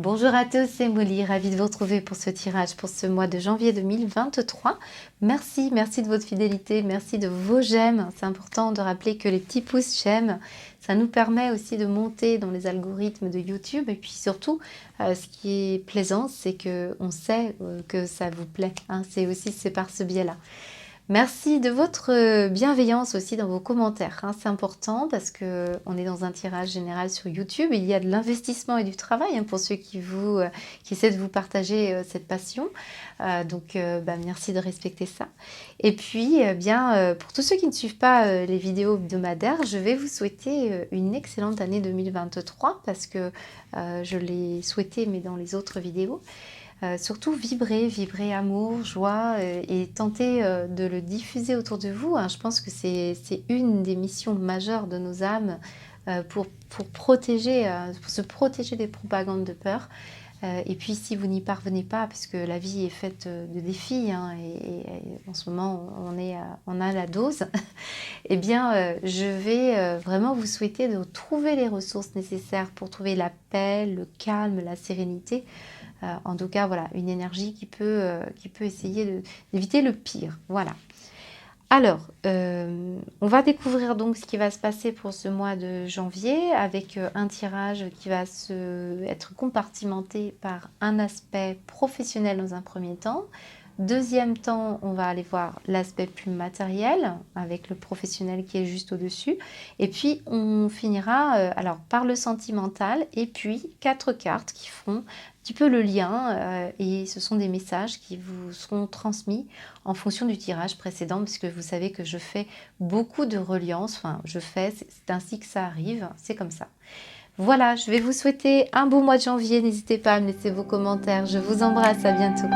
Bonjour à tous, c'est Molly, ravie de vous retrouver pour ce tirage pour ce mois de janvier 2023. Merci de votre fidélité, merci de vos j'aime. C'est important de rappeler que les petits pouces j'aime, ça nous permet aussi de monter dans les algorithmes de YouTube. Et puis surtout, ce qui est plaisant, c'est qu'on sait que ça vous plaît. C'est par ce biais-là. Merci de votre bienveillance aussi dans vos commentaires. C'est important parce qu'on est dans un tirage général sur YouTube. Il y a de l'investissement et du travail pour ceux qui essaient de vous partager cette passion. Merci de respecter ça. Et puis, pour tous ceux qui ne suivent pas les vidéos hebdomadaires, je vais vous souhaiter une excellente année 2023 parce que je l'ai souhaité, mais dans les autres vidéos. Surtout vibrer amour, joie et tenter de le diffuser autour de vous. Je pense que c'est une des missions majeures de nos âmes pour se protéger des propagandes de peur. Et puis si vous n'y parvenez pas, parce que la vie est faite de défis et en ce moment on a la dose, eh bien je vais vraiment vous souhaiter de trouver les ressources nécessaires pour trouver la paix, le calme, la sérénité. En tout cas, voilà, une énergie qui peut essayer d'éviter le pire. Voilà. Alors, on va découvrir donc ce qui va se passer pour ce mois de janvier avec un tirage qui va être compartimenté par un aspect professionnel dans un premier temps. Deuxième temps, on va aller voir l'aspect plus matériel avec le professionnel qui est juste au-dessus. Et puis, on finira par le sentimental et puis 4 cartes qui feront un petit peu le lien et ce sont des messages qui vous seront transmis en fonction du tirage précédent puisque vous savez que je fais beaucoup de reliance. C'est ainsi que ça arrive, c'est comme ça. Voilà, je vais vous souhaiter un beau mois de janvier. N'hésitez pas à me laisser vos commentaires. Je vous embrasse, à bientôt.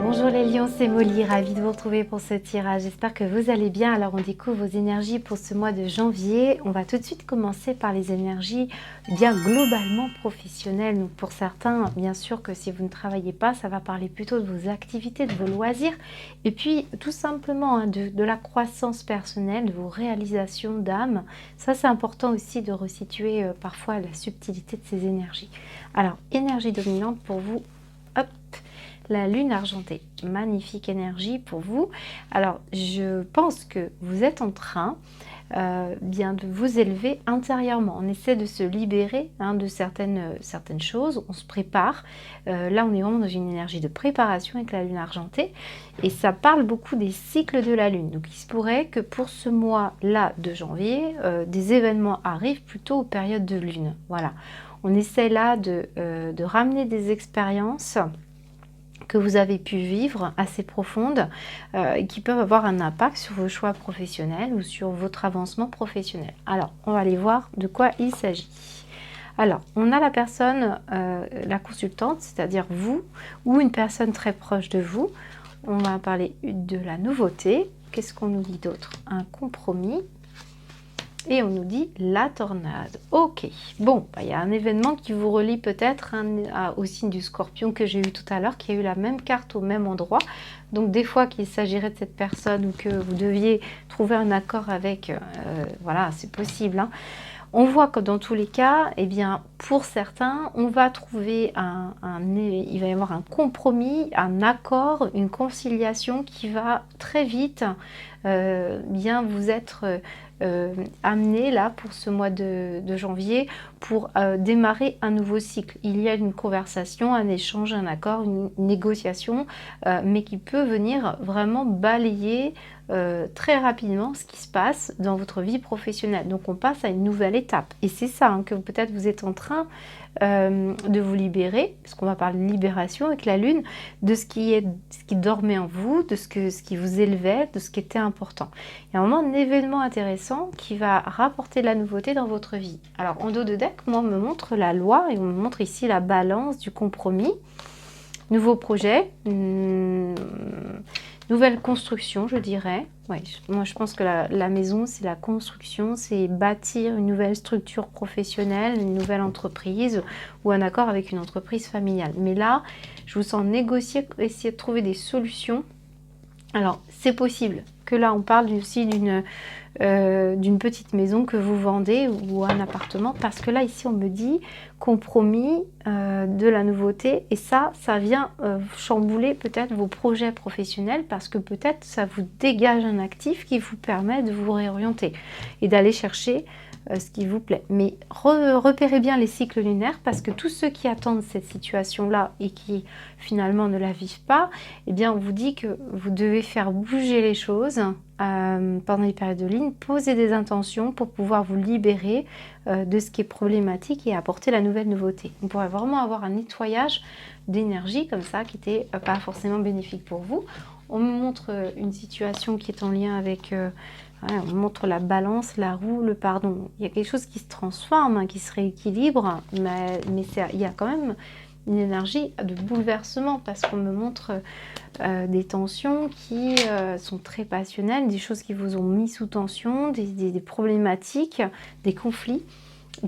Bonjour les lions, c'est Molly, ravie de vous retrouver pour ce tirage. J'espère que vous allez bien. Alors on découvre vos énergies pour ce mois de janvier. On va tout de suite commencer par les énergies bien globalement professionnelles. Donc pour certains, bien sûr que si vous ne travaillez pas, ça va parler plutôt de vos activités, de vos loisirs. Et puis tout simplement de la croissance personnelle, de vos réalisations d'âme. Ça c'est important aussi de resituer parfois la subtilité de ces énergies. Alors énergie dominante pour vous, hop, la lune argentée, magnifique énergie pour vous. Alors, je pense que vous êtes en train de vous élever intérieurement. On essaie de se libérer de certaines choses. On se prépare. Là, on est vraiment dans une énergie de préparation avec la lune argentée. Et ça parle beaucoup des cycles de la lune. Donc, il se pourrait que pour ce mois-là de janvier, des événements arrivent plutôt aux périodes de lune. Voilà. On essaie là de ramener des expériences que vous avez pu vivre assez profondes et qui peuvent avoir un impact sur vos choix professionnels ou sur votre avancement professionnel. Alors, on va aller voir de quoi il s'agit. Alors, on a la personne, la consultante, c'est-à-dire vous ou une personne très proche de vous. On va parler de la nouveauté. Qu'est-ce qu'on nous dit d'autre? Un compromis. Et on nous dit la tornade. Ok, bon, il y a un événement qui vous relie peut-être au signe du scorpion que j'ai eu tout à l'heure, qui a eu la même carte au même endroit. Donc des fois qu'il s'agirait de cette personne ou que vous deviez trouver un accord avec, voilà, c'est possible. On voit que dans tous les cas, eh bien, pour certains, on va trouver il va y avoir un compromis, un accord, une conciliation qui va très vite bien vous être amené là pour ce mois de janvier pour démarrer un nouveau cycle. Il y a une conversation, un échange, un accord, une négociation, mais qui peut venir vraiment balayer très rapidement ce qui se passe dans votre vie professionnelle. Donc on passe à une nouvelle étape. Et c'est ça que peut-être vous êtes en train de vous libérer, parce qu'on va parler de libération avec la lune, de ce qui dormait en vous, de ce qui vous élevait, de ce qui était important. Il y a un moment, un événement intéressant qui va rapporter de la nouveauté dans votre vie. Alors en dos de deck, moi on me montre la loi et on me montre ici la balance du compromis. Nouveau projet, nouvelle construction, je dirais. Ouais, moi, je pense que la maison, c'est la construction, c'est bâtir une nouvelle structure professionnelle, une nouvelle entreprise ou un accord avec une entreprise familiale. Mais là, je vous sens négocier, essayer de trouver des solutions. Alors, c'est possible que là, on parle aussi d'une petite maison que vous vendez ou un appartement, parce que là, ici, on me dit compromis, de la nouveauté, et ça vient chambouler peut-être vos projets professionnels, parce que peut-être ça vous dégage un actif qui vous permet de vous réorienter et d'aller chercher ce qui vous plaît. Mais repérez bien les cycles lunaires, parce que tous ceux qui attendent cette situation-là et qui finalement ne la vivent pas, eh bien on vous dit que vous devez faire bouger les choses pendant les périodes de lune, poser des intentions pour pouvoir vous libérer de ce qui est problématique et apporter la nouvelle nouveauté. On pourrait vraiment avoir un nettoyage d'énergie comme ça qui n'était pas forcément bénéfique pour vous. On me montre une situation qui est en lien avec... voilà, on montre la balance, la roue, le pardon. Il y a quelque chose qui se transforme, hein, qui se rééquilibre, mais il y a quand même une énergie de bouleversement, parce qu'on me montre des tensions qui sont très passionnelles, des choses qui vous ont mis sous tension, des problématiques, des conflits,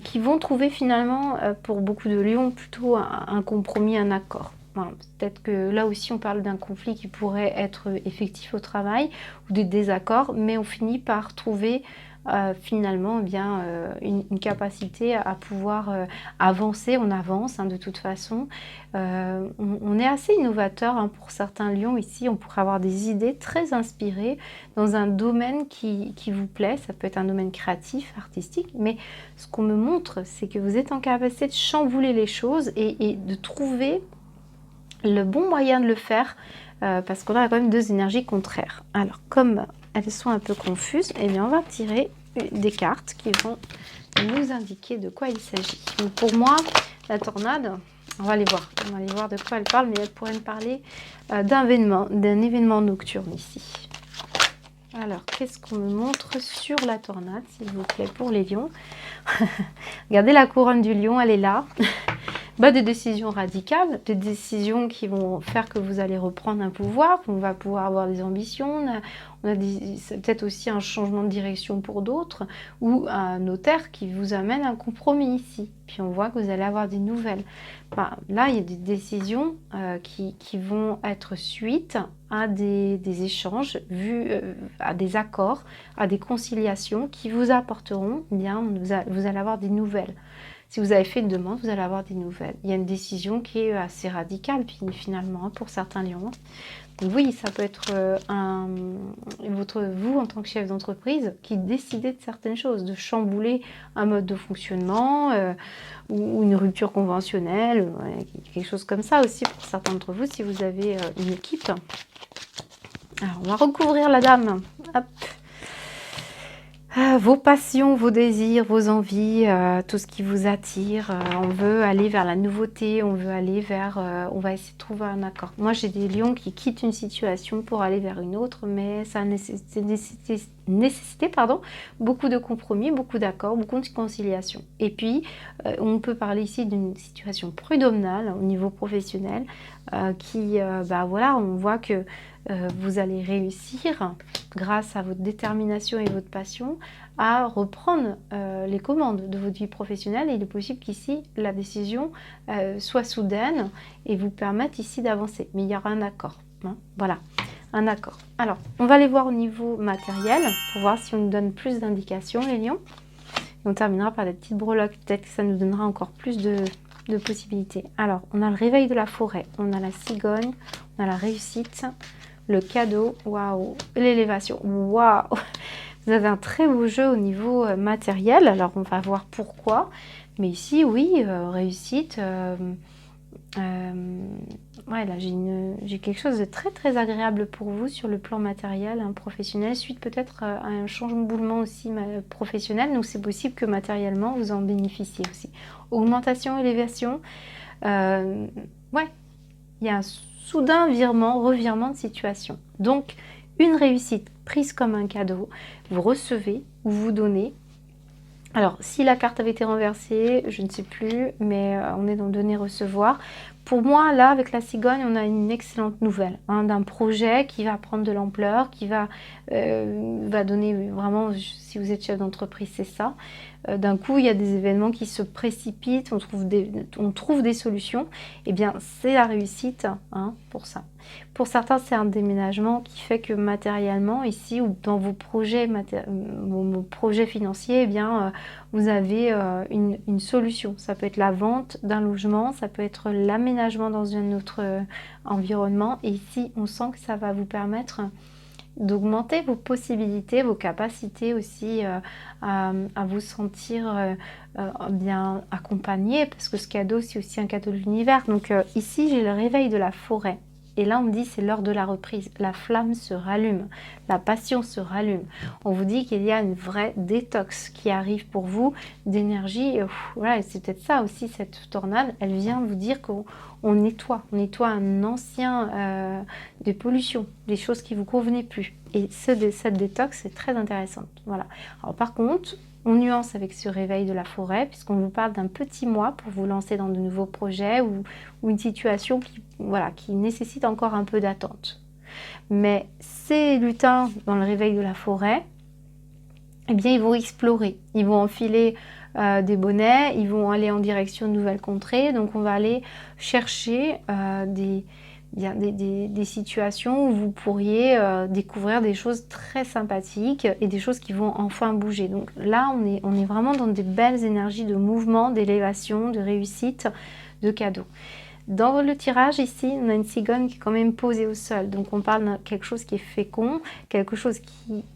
qui vont trouver finalement, pour beaucoup de lions, plutôt un compromis, un accord. Voilà, peut-être que là aussi on parle d'un conflit qui pourrait être effectif au travail ou des désaccords, mais on finit par trouver finalement eh bien, une capacité à pouvoir avancer. On avance hein, de toute façon. On est assez innovateur hein, pour certains lions ici. On pourrait avoir des idées très inspirées dans un domaine qui vous plaît. Ça peut être un domaine créatif, artistique, mais ce qu'on me montre, c'est que vous êtes en capacité de chambouler les choses et de trouver le bon moyen de le faire, parce qu'on a quand même deux énergies contraires. Alors, comme elles sont un peu confuses, eh bien, on va tirer des cartes qui vont nous indiquer de quoi il s'agit. Donc, pour moi, la tornade, on va aller voir. On va aller voir de quoi elle parle, mais elle pourrait me parler d'un événement nocturne ici. Alors, qu'est-ce qu'on me montre sur la tornade, s'il vous plaît, pour les lions? Regardez la couronne du lion, elle est là. Des décisions radicales, des décisions qui vont faire que vous allez reprendre un pouvoir, on va pouvoir avoir des ambitions, c'est peut-être aussi un changement de direction pour d'autres, ou un notaire qui vous amène un compromis ici. Puis on voit que vous allez avoir des nouvelles. Là, il y a des décisions qui vont être suite à des échanges, à des accords, à des conciliations qui vous apporteront, eh bien, vous allez avoir des nouvelles. Si vous avez fait une demande, vous allez avoir des nouvelles. Il y a une décision qui est assez radicale, puis finalement, pour certains lions. Donc oui, ça peut être vous, en tant que chef d'entreprise, qui décidez de certaines choses, de chambouler un mode de fonctionnement ou une rupture conventionnelle, quelque chose comme ça aussi pour certains d'entre vous, si vous avez une équipe. Alors, on va recouvrir la dame. Hop. Vos passions, vos désirs, vos envies, tout ce qui vous attire. On veut aller vers la nouveauté, on veut aller vers... on va essayer de trouver un accord. Moi, j'ai des lions qui quittent une situation pour aller vers une autre, mais ça a nécessité beaucoup de compromis, beaucoup d'accords, beaucoup de conciliation. Et puis, on peut parler ici d'une situation prud'homale au niveau professionnel voilà, on voit que vous allez réussir, grâce à votre détermination et votre passion, à reprendre les commandes de votre vie professionnelle. Et il est possible qu'ici, la décision soit soudaine et vous permette ici d'avancer. Mais il y aura un accord. Hein, voilà, un accord. Alors, on va aller voir au niveau matériel pour voir si on nous donne plus d'indications, les lions. Et on terminera par des petites breloques. Peut-être que ça nous donnera encore plus de possibilités. Alors, on a le réveil de la forêt, on a la cigogne, on a la réussite, le cadeau, waouh, l'élévation, waouh. Vous avez un très beau jeu au niveau matériel. Alors, on va voir pourquoi. Mais ici, oui, réussite. Ouais, là, j'ai quelque chose de très, très agréable pour vous sur le plan matériel, professionnel, suite peut-être à un chamboulement aussi professionnel. Donc, c'est possible que matériellement, vous en bénéficiez aussi. Augmentation, élévation. Ouais, il y a un soudain revirement de situation. Donc, une réussite prise comme un cadeau, vous recevez ou vous donnez. Alors, si la carte avait été renversée, je ne sais plus, mais on est dans donner-recevoir. Pour moi, là, avec la cigogne, on a une excellente nouvelle, hein, d'un projet qui va prendre de l'ampleur, qui va donner vraiment, si vous êtes chef d'entreprise, c'est ça. D'un coup, il y a des événements qui se précipitent, on trouve des solutions. Eh bien, c'est la réussite, hein, pour ça. Pour certains, c'est un déménagement qui fait que matériellement, ici, ou dans vos projets, vos projets financiers, eh bien, vous avez une solution. Ça peut être la vente d'un logement, ça peut être l'aménagement dans un autre environnement. Et ici, on sent que ça va vous permettre d'augmenter vos possibilités, vos capacités aussi à vous sentir bien accompagné, parce que ce cadeau, c'est aussi un cadeau de l'univers. Donc ici, j'ai le réveil de la forêt. Et là, on me dit c'est l'heure de la reprise. La flamme se rallume, la passion se rallume. On vous dit qu'il y a une vraie détox qui arrive pour vous d'énergie. Voilà, c'est peut-être ça aussi, cette tornade. Elle vient vous dire qu'on nettoie un ancien des pollutions, des choses qui ne vous convenaient plus. Et cette détox est très intéressante. Voilà. Alors par contre, on nuance avec ce réveil de la forêt, puisqu'on vous parle d'un petit mois pour vous lancer dans de nouveaux projets ou une situation qui nécessite encore un peu d'attente. Mais ces lutins dans le réveil de la forêt, eh bien, ils vont explorer, ils vont enfiler des bonnets, ils vont aller en direction de nouvelles contrées. Donc, on va aller chercher des situations où vous pourriez découvrir des choses très sympathiques et des choses qui vont enfin bouger. Donc là, on est vraiment dans des belles énergies de mouvement, d'élévation, de réussite, de cadeaux. Dans le tirage ici, on a une cigogne qui est quand même posée au sol. Donc on parle de quelque chose qui est fécond, quelque chose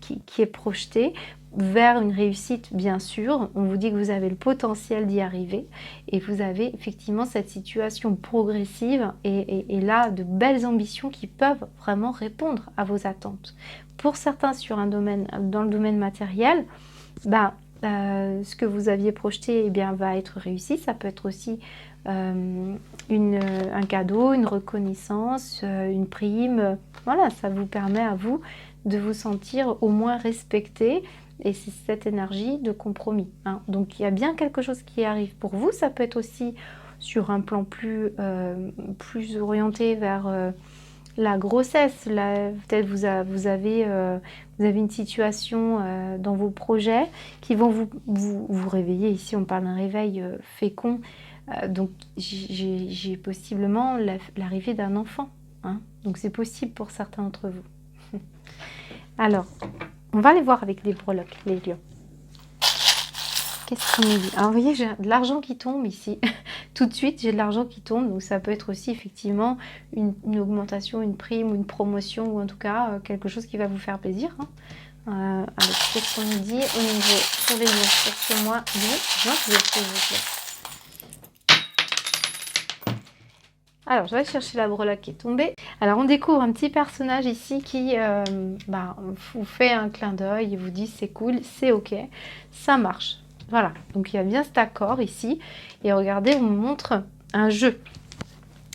qui est projeté vers une réussite, bien sûr. On vous dit que vous avez le potentiel d'y arriver et vous avez effectivement cette situation progressive et là de belles ambitions qui peuvent vraiment répondre à vos attentes. Pour certains dans le domaine matériel, ce que vous aviez projeté va être réussi. Ça peut être aussi un cadeau, une reconnaissance, une prime. Voilà, ça vous permet à vous de vous sentir au moins respecté. Et c'est cette énergie de compromis, hein. Donc il y a bien quelque chose qui arrive pour vous. Ça peut être aussi sur un plan plus orienté vers la grossesse. Peut-être vous avez une situation dans vos projets qui vont vous réveiller. Ici, on parle d'un réveil fécond. Donc j'ai possiblement l'arrivée d'un enfant, hein. Donc c'est possible pour certains d'entre vous. Alors, on va aller voir avec les breloques, les lions. Qu'est-ce qu'on nous dit? Alors, vous voyez, j'ai de l'argent qui tombe ici. Tout de suite, j'ai de l'argent qui tombe. Donc, ça peut être aussi effectivement une augmentation, une prime ou une promotion, ou en tout cas, quelque chose qui va vous faire plaisir, hein. Alors, qu'est-ce qu'on nous dit au niveau pour les lions sur ce mois de janvier, s'il vous plaît? Alors, je vais chercher la breloque qui est tombée. Alors, on découvre un petit personnage ici qui vous fait un clin d'œil et vous dit c'est cool, c'est ok, ça marche. Voilà, donc il y a bien cet accord ici. Et regardez, on me montre un jeu.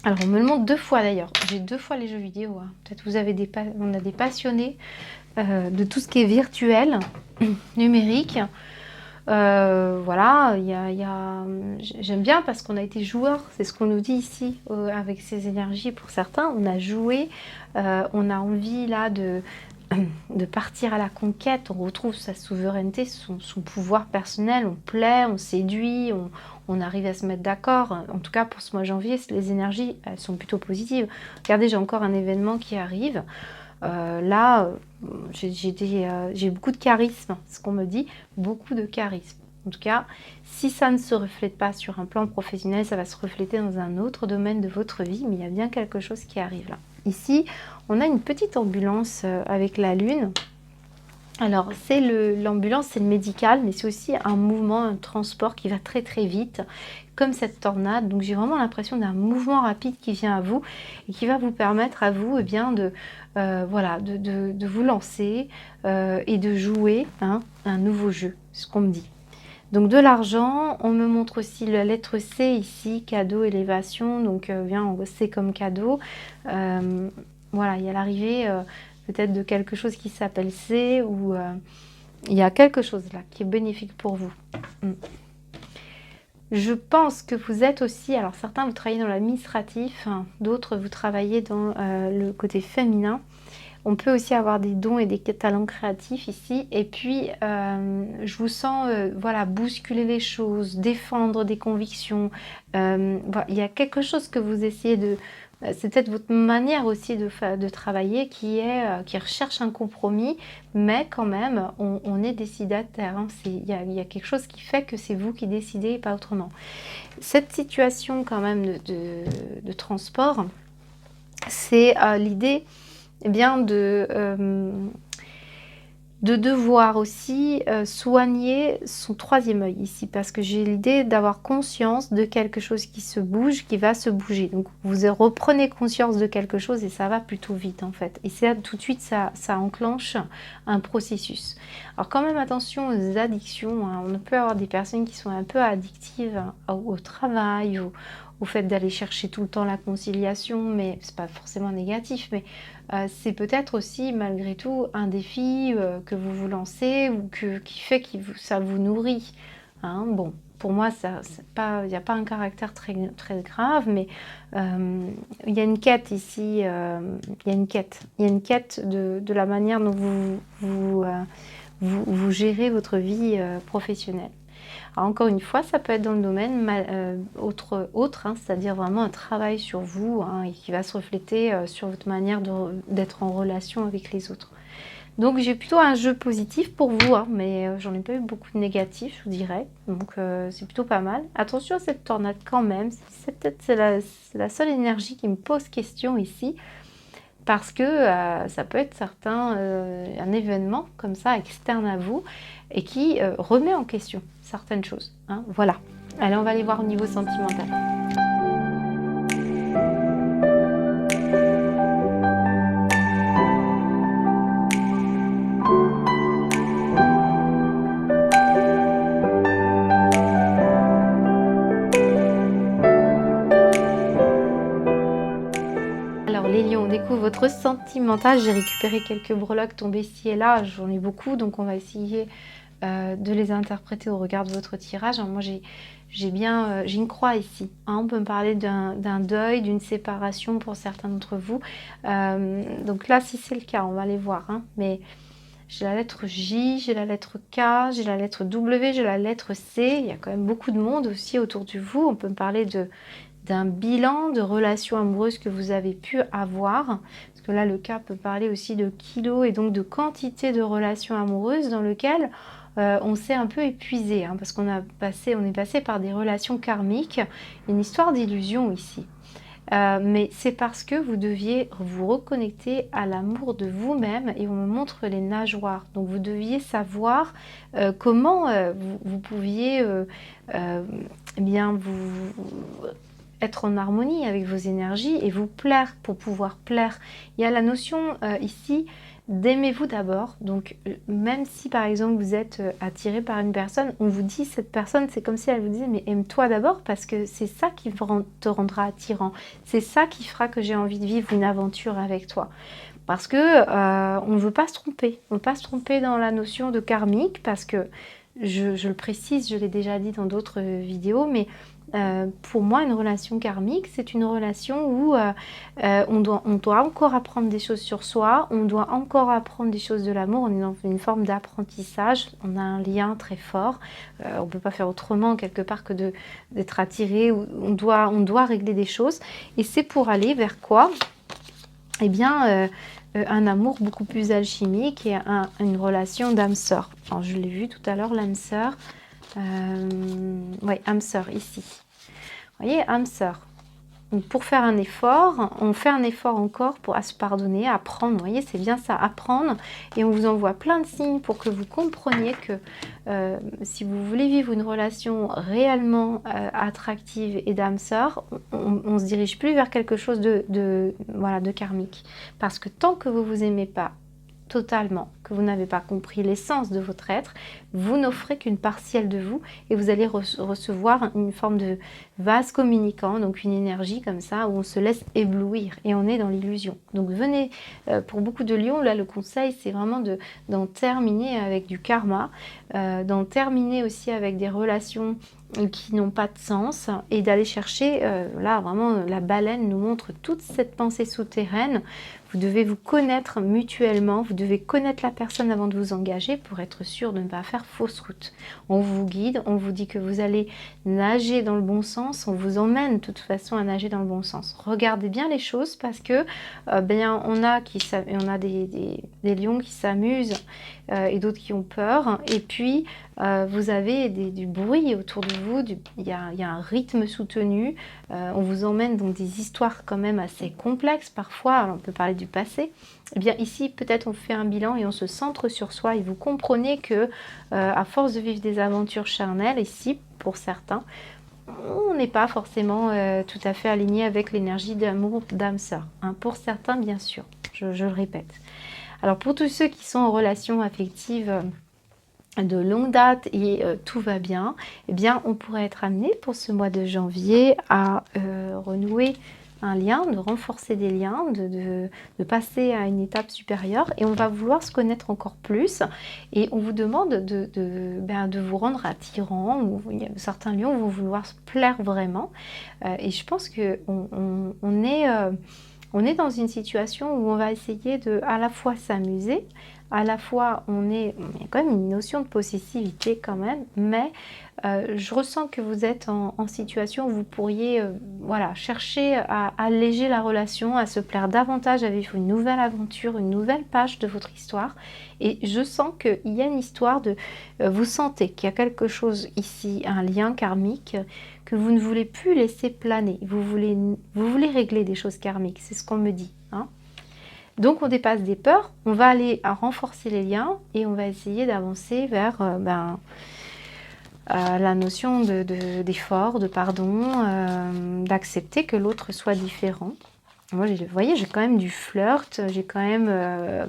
Alors, on me le montre 2 fois d'ailleurs. J'ai 2 fois les jeux vidéo, hein. Peut-être on a des passionnés de tout ce qui est virtuel, numérique. Voilà, j'aime bien parce qu'on a été joueur, c'est ce qu'on nous dit ici avec ces énergies. Pour certains, on a joué, on a envie là de partir à la conquête, on retrouve sa souveraineté, son pouvoir personnel, on plaît, on séduit, on arrive à se mettre d'accord. En tout cas, pour ce mois de janvier, les énergies, elles sont plutôt positives. Regardez, j'ai encore un événement qui arrive. J'ai beaucoup de charisme, ce qu'on me dit, beaucoup de charisme. En tout cas, si ça ne se reflète pas sur un plan professionnel, ça va se refléter dans un autre domaine de votre vie, mais il y a bien quelque chose qui arrive là. Ici, on a une petite ambulance avec la lune. Alors, l'ambulance, c'est le médical, mais c'est aussi un mouvement, un transport qui va très très vite, comme cette tornade. Donc, j'ai vraiment l'impression d'un mouvement rapide qui vient à vous et qui va vous permettre à vous de vous lancer et de jouer un nouveau jeu, ce qu'on me dit. Donc, de l'argent, on me montre aussi la lettre C ici, cadeau, élévation. Donc, C comme cadeau. Voilà, il y a l'arrivée peut-être de quelque chose qui s'appelle C ou il y a quelque chose là qui est bénéfique pour vous. Je pense que vous êtes aussi, alors certains vous travaillez dans l'administratif, hein, d'autres vous travaillez dans le côté féminin. On peut aussi avoir des dons et des talents créatifs ici. Et puis, je vous sens voilà, bousculer les choses, défendre des convictions. Voilà, il y a quelque chose que vous essayez de... C'est peut-être votre manière aussi de travailler qui recherche un compromis, mais quand même, on est décidataire. Hein. Il y a quelque chose qui fait que c'est vous qui décidez et pas autrement. Cette situation quand même de transport, c'est l'idée eh bien de devoir aussi soigner son troisième œil ici, parce que j'ai l'idée d'avoir conscience de quelque chose qui se bouge, qui va se bouger. Donc vous reprenez conscience de quelque chose et ça va plutôt vite en fait. Et ça, tout de suite, ça enclenche un processus. Alors quand même attention aux addictions, hein. On peut avoir des personnes qui sont un peu addictives au travail, au fait d'aller chercher tout le temps la conciliation, mais c'est pas forcément négatif, mais c'est peut-être aussi malgré tout un défi que vous vous lancez ou qui fait que ça vous nourrit. Hein. Bon, pour moi, il n'y a pas un caractère très, très grave, mais il y a une quête ici, il y a une quête de la manière dont vous gérez votre vie professionnelle. Alors encore une fois, ça peut être dans le domaine autre hein, c'est-à-dire vraiment un travail sur vous hein, et qui va se refléter sur votre manière d'être en relation avec les autres. Donc j'ai plutôt un jeu positif pour vous, hein, mais j'en ai pas eu beaucoup de négatifs, je vous dirais. Donc c'est plutôt pas mal. Attention à cette tornade quand même, c'est la seule énergie qui me pose question ici. Parce que ça peut être un événement comme ça externe à vous et qui remet en question certaines choses. Hein. Voilà. Allez, on va aller voir au niveau sentimental. Alors les lions, on découvre votre sentimental. J'ai récupéré quelques breloques tombées ici et là. J'en ai beaucoup, donc on va essayer de les interpréter au regard de votre tirage. Alors, moi, j'ai une croix ici. Hein. On peut me parler d'un deuil, d'une séparation pour certains d'entre vous. Donc là, si c'est le cas, on va aller voir. Hein. Mais j'ai la lettre J, j'ai la lettre K, j'ai la lettre W, j'ai la lettre C. Il y a quand même beaucoup de monde aussi autour de vous. On peut me parler d'un bilan de relations amoureuses que vous avez pu avoir. Parce que là, le K peut parler aussi de kilos et donc de quantité de relations amoureuses dans lesquelles on s'est un peu épuisé, hein, parce qu'on est passé par des relations karmiques, une histoire d'illusion ici. Mais c'est parce que vous deviez vous reconnecter à l'amour de vous-même et on me montre les nageoires. Donc vous deviez savoir comment vous pouviez eh bien être en harmonie avec vos énergies et vous plaire pour pouvoir plaire. Il y a la notion ici d'aimez-vous d'abord. Donc même si par exemple vous êtes attiré par une personne, on vous dit cette personne, c'est comme si elle vous disait mais aime-toi d'abord parce que c'est ça qui te rendra attirant. C'est ça qui fera que j'ai envie de vivre une aventure avec toi. Parce que on ne veut pas se tromper. On ne veut pas se tromper dans la notion de karmique parce que je le précise, je l'ai déjà dit dans d'autres vidéos, mais pour moi, une relation karmique, c'est une relation où on doit encore apprendre des choses sur soi, on doit encore apprendre des choses de l'amour, on est dans une forme d'apprentissage, on a un lien très fort, on ne peut pas faire autrement quelque part que d'être attiré, on doit régler des choses, et c'est pour aller vers quoi? Eh bien, un amour beaucoup plus alchimique et une relation d'âme-sœur. Alors, je l'ai vu tout à l'heure, l'âme sœur. Oui, âme sœur, ici. Vous voyez, âme sœur. Donc, pour faire un effort, on fait un effort encore à se pardonner, à apprendre. Vous voyez, c'est bien ça, apprendre. Et on vous envoie plein de signes pour que vous compreniez que si vous voulez vivre une relation réellement attractive et d'âme sœur, on se dirige plus vers quelque chose voilà, de karmique. Parce que tant que vous vous aimez pas totalement, que que vous n'avez pas compris l'essence de votre être, vous n'offrez qu'une partielle de vous et vous allez recevoir une forme de vase communicant, donc une énergie comme ça où on se laisse éblouir et on est dans l'illusion. Donc venez, pour beaucoup de lions, là le conseil c'est vraiment d'en terminer avec du karma, d'en terminer aussi avec des relations qui n'ont pas de sens et d'aller chercher, là vraiment la baleine nous montre toute cette pensée souterraine. Vous devez vous connaître mutuellement, vous devez connaître la personne avant de vous engager pour être sûr de ne pas faire fausse route. On vous guide, on vous dit que vous allez nager dans le bon sens, on vous emmène de toute façon à nager dans le bon sens. Regardez bien les choses parce que on a des lions qui s'amusent et d'autres qui ont peur et puis vous avez du bruit autour de vous, il y a un rythme soutenu, on vous emmène dans des histoires quand même assez complexes parfois, alors on peut parler du passé. Eh bien ici peut-être on fait un bilan et on se centre sur soi et vous comprenez que à force de vivre des aventures charnelles, ici pour certains, on n'est pas forcément tout à fait aligné avec l'énergie d'amour d'âme sœur, hein, pour certains bien sûr, je le répète. Alors pour tous ceux qui sont en relation affective de longue date et tout va bien, eh bien on pourrait être amené pour ce mois de janvier à renouer un lien, de renforcer des liens, de passer à une étape supérieure et on va vouloir se connaître encore plus et on vous demande de vous rendre attirant, ou certains lions vont vouloir se plaire vraiment et je pense qu'on est dans une situation où on va essayer de à la fois s'amuser, à la fois il y a quand même une notion de possessivité quand même, mais je ressens que vous êtes en situation où vous pourriez voilà, chercher à alléger la relation, à se plaire davantage, à vivre une nouvelle aventure, une nouvelle page de votre histoire. Et je sens qu'il y a une histoire de... vous sentez qu'il y a quelque chose ici, un lien karmique que vous ne voulez plus laisser planer. Vous voulez régler des choses karmiques, c'est ce qu'on me dit, hein. Donc on dépasse des peurs, on va aller à renforcer les liens et on va essayer d'avancer vers la notion d'effort, de pardon, d'accepter que l'autre soit différent. Moi, vous voyez, j'ai quand même du flirt, j'ai quand même,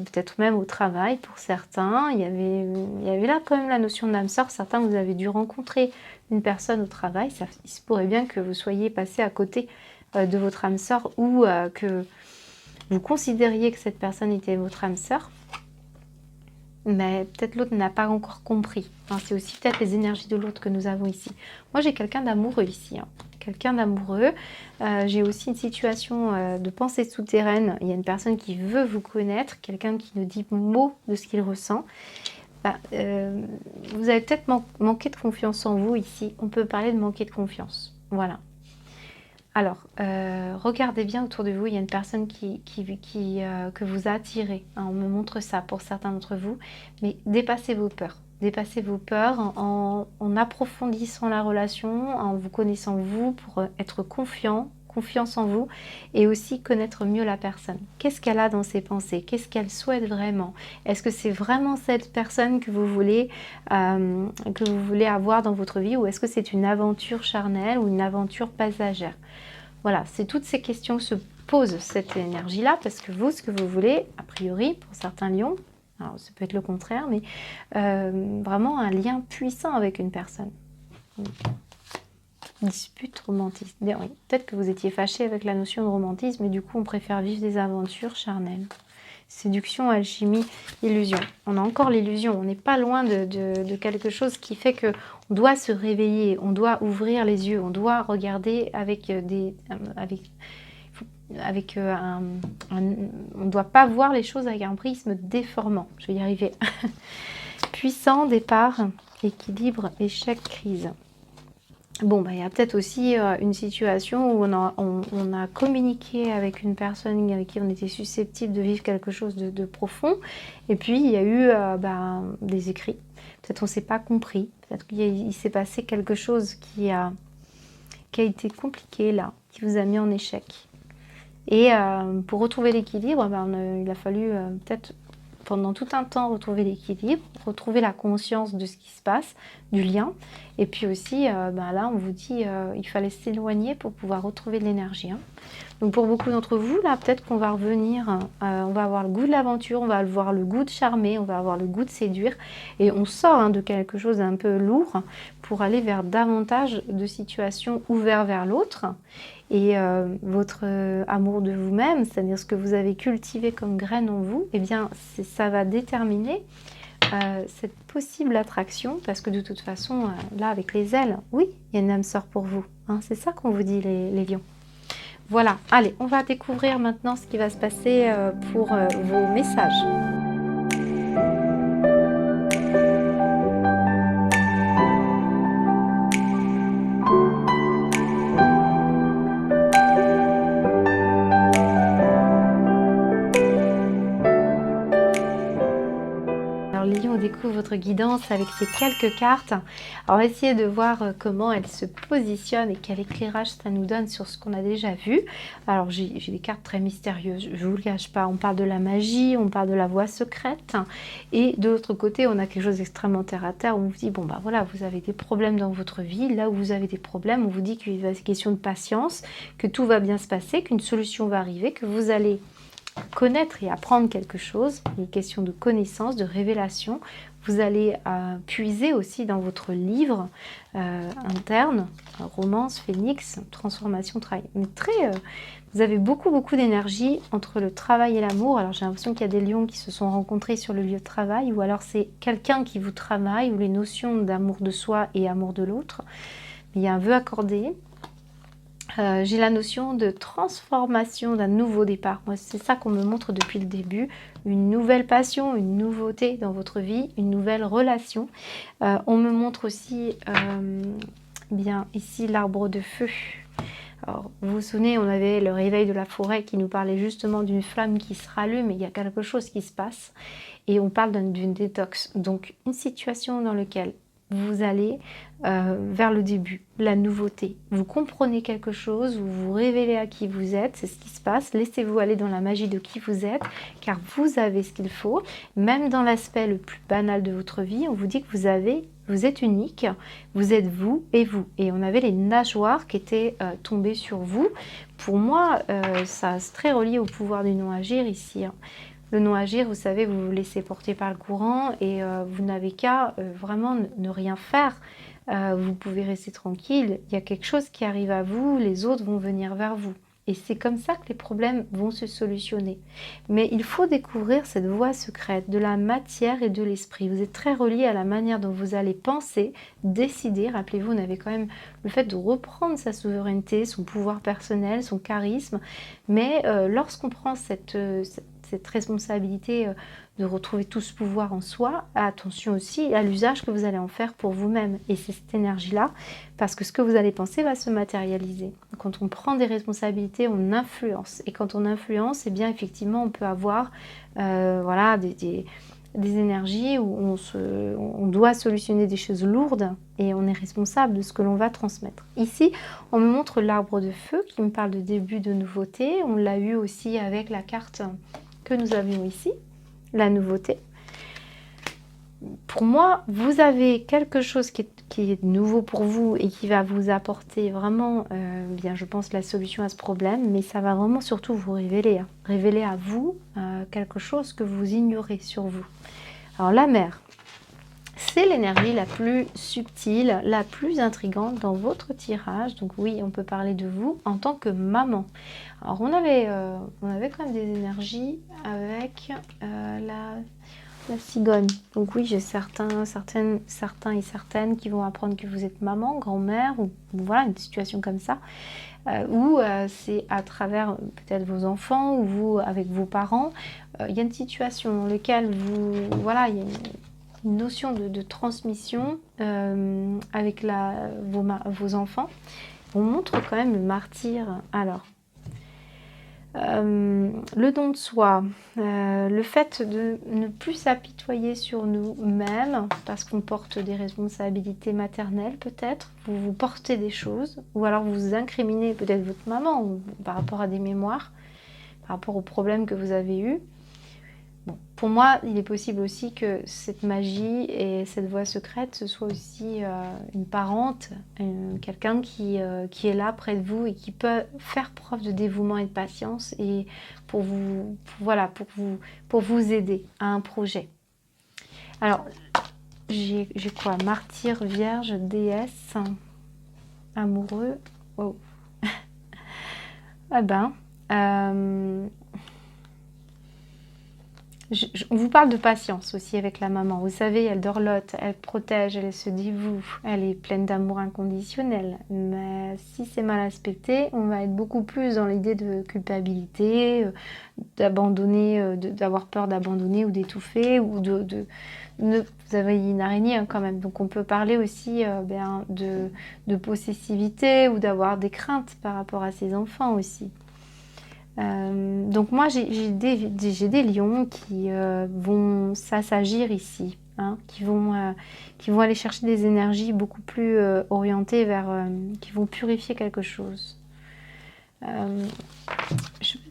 peut-être même au travail pour certains, il y avait là quand même la notion d'âme sœur. Certains, vous avez dû rencontrer une personne au travail, il se pourrait bien que vous soyez passé à côté de votre âme sœur ou que vous considériez que cette personne était votre âme sœur, mais peut-être l'autre n'a pas encore compris. Hein, c'est aussi peut-être les énergies de l'autre que nous avons ici. Moi, j'ai quelqu'un d'amoureux ici. Hein. Quelqu'un d'amoureux. J'ai aussi une situation de pensée souterraine. Il y a une personne qui veut vous connaître, quelqu'un qui ne dit mot de ce qu'il ressent. Vous avez peut-être manqué de confiance en vous ici. On peut parler de manquer de confiance. Voilà. Alors, regardez bien autour de vous, il y a une personne que vous a attiré. Hein, on me montre ça pour certains d'entre vous. Mais dépassez vos peurs. Dépassez vos peurs en approfondissant la relation, en vous connaissant vous pour être confiance en vous et aussi connaître mieux la personne. Qu'est-ce qu'elle a dans ses pensées? Qu'est-ce qu'elle souhaite vraiment? Est-ce que c'est vraiment cette personne que vous voulez avoir dans votre vie ou est-ce que c'est une aventure charnelle ou une aventure passagère? Voilà, c'est toutes ces questions que se pose cette énergie-là parce que vous, ce que vous voulez, a priori, pour certains lions, alors ça peut être le contraire, mais vraiment un lien puissant avec une personne. Dispute, romantisme. Bien, oui. Peut-être que vous étiez fâché avec la notion de romantisme et du coup on préfère vivre des aventures charnelles. Séduction, alchimie, illusion. On a encore l'illusion, on n'est pas loin de quelque chose qui fait que on doit se réveiller, on doit ouvrir les yeux, on doit regarder on ne doit pas voir les choses avec un prisme déformant. Je vais y arriver. Puissant, départ, équilibre, échec, crise. Bon, il y a peut-être aussi une situation où on a communiqué avec une personne avec qui on était susceptible de vivre quelque chose de profond. Et puis, il y a eu des écrits. Peut-être on ne s'est pas compris. Peut-être qu'il s'est passé quelque chose qui a été compliqué là, qui vous a mis en échec. Et pour retrouver l'équilibre, il a fallu peut-être pendant tout un temps retrouver l'équilibre, retrouver la conscience de ce qui se passe, du lien. Et puis aussi, là, on vous dit il fallait s'éloigner pour pouvoir retrouver de l'énergie. Hein. Donc pour beaucoup d'entre vous, là, peut-être qu'on va revenir, on va avoir le goût de l'aventure, on va avoir le goût de charmer, on va avoir le goût de séduire. Et on sort de quelque chose d'un peu lourd pour aller vers davantage de situations ouvertes vers l'autre. Et votre amour de vous-même, c'est-à-dire ce que vous avez cultivé comme graine en vous, eh bien, ça va déterminer cette possible attraction, parce que de toute façon, là, avec les ailes, oui, il y a une âme sœur pour vous. Hein, c'est ça qu'on vous dit, les lions. Voilà, allez, on va découvrir maintenant ce qui va se passer pour vos messages. Alors les lions, on découvre votre guidance avec ces quelques cartes. Alors on va essayer de voir comment elles se positionnent et quel éclairage ça nous donne sur ce qu'on a déjà vu. Alors j'ai des cartes très mystérieuses, je ne vous le cache pas. On parle de la magie, on parle de la voie secrète. Et de l'autre côté, on a quelque chose d'extrêmement terre à terre. On vous dit, bon bah voilà, vous avez des problèmes dans votre vie. Là où vous avez des problèmes, on vous dit qu'il va être question de patience, que tout va bien se passer, qu'une solution va arriver, que vous allez connaître et apprendre quelque chose, une question de connaissance, de révélation. Vous allez puiser aussi dans votre livre interne, romance, phénix, transformation, travail. Vous avez beaucoup d'énergie entre le travail et l'amour. Alors j'ai l'impression qu'il y a des lions qui se sont rencontrés sur le lieu de travail, ou alors c'est quelqu'un qui vous travaille, ou les notions d'amour de soi et amour de l'autre. Il y a un vœu accordé. J'ai la notion de transformation, d'un nouveau départ. Moi, c'est ça qu'on me montre depuis le début. Une nouvelle passion, une nouveauté dans votre vie, une nouvelle relation. On me montre aussi, bien ici, l'arbre de feu. Alors, vous vous souvenez, on avait le réveil de la forêt qui nous parlait justement d'une flamme qui se rallume et il y a quelque chose qui se passe. Et on parle d'une détox. Donc, une situation dans laquelle vous allez vers le début, la nouveauté. Vous comprenez quelque chose, vous vous révélez à qui vous êtes, c'est ce qui se passe. Laissez-vous aller dans la magie de qui vous êtes, car vous avez ce qu'il faut. Même dans l'aspect le plus banal de votre vie, on vous dit que vous êtes unique, vous êtes vous et vous. Et on avait les nageoires qui étaient tombées sur vous. Pour moi, ça c'est très relié au pouvoir du non-agir ici. Hein. Le non-agir, vous savez, vous vous laissez porter par le courant et vous n'avez qu'à vraiment ne rien faire. Vous pouvez rester tranquille. Il y a quelque chose qui arrive à vous, les autres vont venir vers vous. Et c'est comme ça que les problèmes vont se solutionner. Mais il faut découvrir cette voie secrète de la matière et de l'esprit. Vous êtes très relié à la manière dont vous allez penser, décider. Rappelez-vous, on avait quand même le fait de reprendre sa souveraineté, son pouvoir personnel, son charisme. Mais lorsqu'on prend cette responsabilité de retrouver tout ce pouvoir en soi, attention aussi à l'usage que vous allez en faire pour vous-même. Et c'est cette énergie-là, parce que ce que vous allez penser va se matérialiser. Quand on prend des responsabilités, on influence. Et quand on influence, eh bien effectivement, on peut avoir voilà, des énergies où on doit solutionner des choses lourdes et on est responsable de ce que l'on va transmettre. Ici, on me montre l'arbre de feu qui me parle de début de nouveauté. On l'a eu aussi avec la carte que nous avions ici, la nouveauté. Pour moi, vous avez quelque chose qui est nouveau pour vous et qui va vous apporter vraiment, bien, je pense, la solution à ce problème, mais ça va vraiment surtout vous révéler, hein, révéler à vous quelque chose que vous ignorez sur vous. Alors la mer, c'est l'énergie la plus subtile, la plus intrigante dans votre tirage. Donc oui, on peut parler de vous en tant que maman. Alors on avait quand même des énergies avec la cigogne. Donc oui, j'ai certains et certaines qui vont apprendre que vous êtes maman, grand-mère, ou voilà, une situation comme ça. Ou c'est à travers peut-être vos enfants ou vous avec vos parents. Il y a une situation dans laquelle voilà, il y a une notion de transmission avec vos enfants. On montre quand même le martyr. Alors, le don de soi, le fait de ne plus s'apitoyer sur nous-mêmes parce qu'on porte des responsabilités maternelles peut-être, vous portez des choses, ou alors vous incriminez peut-être votre maman par rapport à des mémoires, par rapport aux problèmes que vous avez eus. Bon, pour moi, il est possible aussi que cette magie et cette voix secrète, ce soit aussi une parente, quelqu'un qui est là près de vous et qui peut faire preuve de dévouement et de patience et pour vous, voilà, pour vous aider à un projet. Alors, j'ai quoi? Martyr, vierge, déesse, amoureux. Oh. Ah ben, on vous parle de patience aussi avec la maman. Vous savez, elle dorlote, elle protège, elle se dévoue, elle est pleine d'amour inconditionnel. Mais si c'est mal aspecté, on va être beaucoup plus dans l'idée de culpabilité, d'abandonner, d'avoir peur d'abandonner ou d'étouffer, ou vous avez une araignée hein, quand même. Donc on peut parler aussi de possessivité ou d'avoir des craintes par rapport à ses enfants aussi. Donc moi j'ai des lions qui vont s'assagir ici, hein, qui vont aller chercher des énergies beaucoup plus orientées vers, qui vont purifier quelque chose.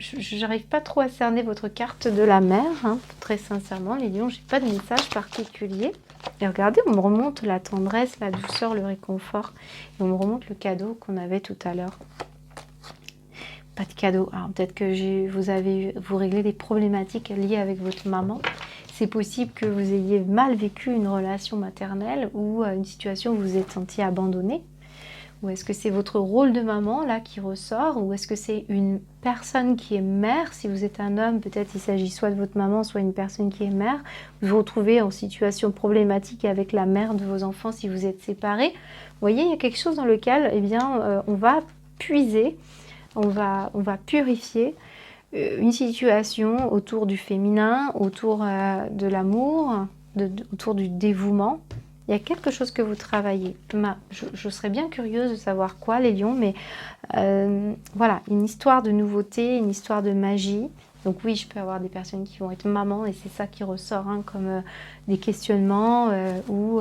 Je n'arrive pas trop à cerner votre carte de la mer, hein, très sincèrement les lions, j'ai pas de message particulier. Et regardez, on me remonte la tendresse, la douceur, le réconfort, et on me remonte le cadeau qu'on avait tout à l'heure. Pas de cadeau. Alors peut-être que vous réglez des problématiques liées avec votre maman. C'est possible que vous ayez mal vécu une relation maternelle ou une situation où vous vous êtes senti abandonné. Ou est-ce que c'est votre rôle de maman là qui ressort? Ou est-ce que c'est une personne qui est mère? Si vous êtes un homme, peut-être il s'agit soit de votre maman, soit une personne qui est mère. Vous vous retrouvez en situation problématique avec la mère de vos enfants si vous êtes séparés. Vous voyez, il y a quelque chose dans lequel eh bien, on va puiser. On va purifier une situation autour du féminin, autour de l'amour, autour du dévouement. Il y a quelque chose que vous travaillez. Je serais bien curieuse de savoir quoi, les lions, mais voilà, une histoire de nouveauté, une histoire de magie. Donc oui, je peux avoir des personnes qui vont être mamans et c'est ça qui ressort, hein, comme des questionnements ou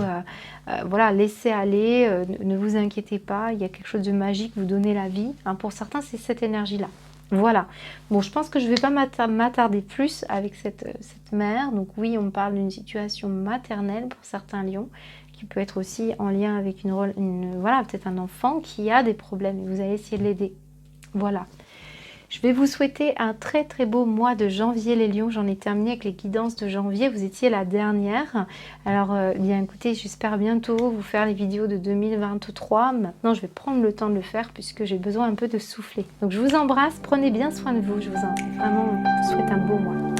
voilà, laissez aller, ne vous inquiétez pas, il y a quelque chose de magique, vous donnez la vie. Hein, pour certains, c'est cette énergie-là. Voilà. Bon, je pense que je ne vais pas m'attarder plus avec cette mère. Donc oui, on parle d'une situation maternelle pour certains lions, qui peut être aussi en lien avec voilà, peut-être un enfant qui a des problèmes et vous allez essayer de l'aider. Voilà. Je vais vous souhaiter un très très beau mois de janvier les lions. J'en ai terminé avec les guidances de janvier. Vous étiez la dernière. Alors bien écoutez, j'espère bientôt vous faire les vidéos de 2023. Maintenant je vais prendre le temps de le faire puisque j'ai besoin un peu de souffler. Donc je vous embrasse, prenez bien soin de vous. Je vous souhaite un beau mois.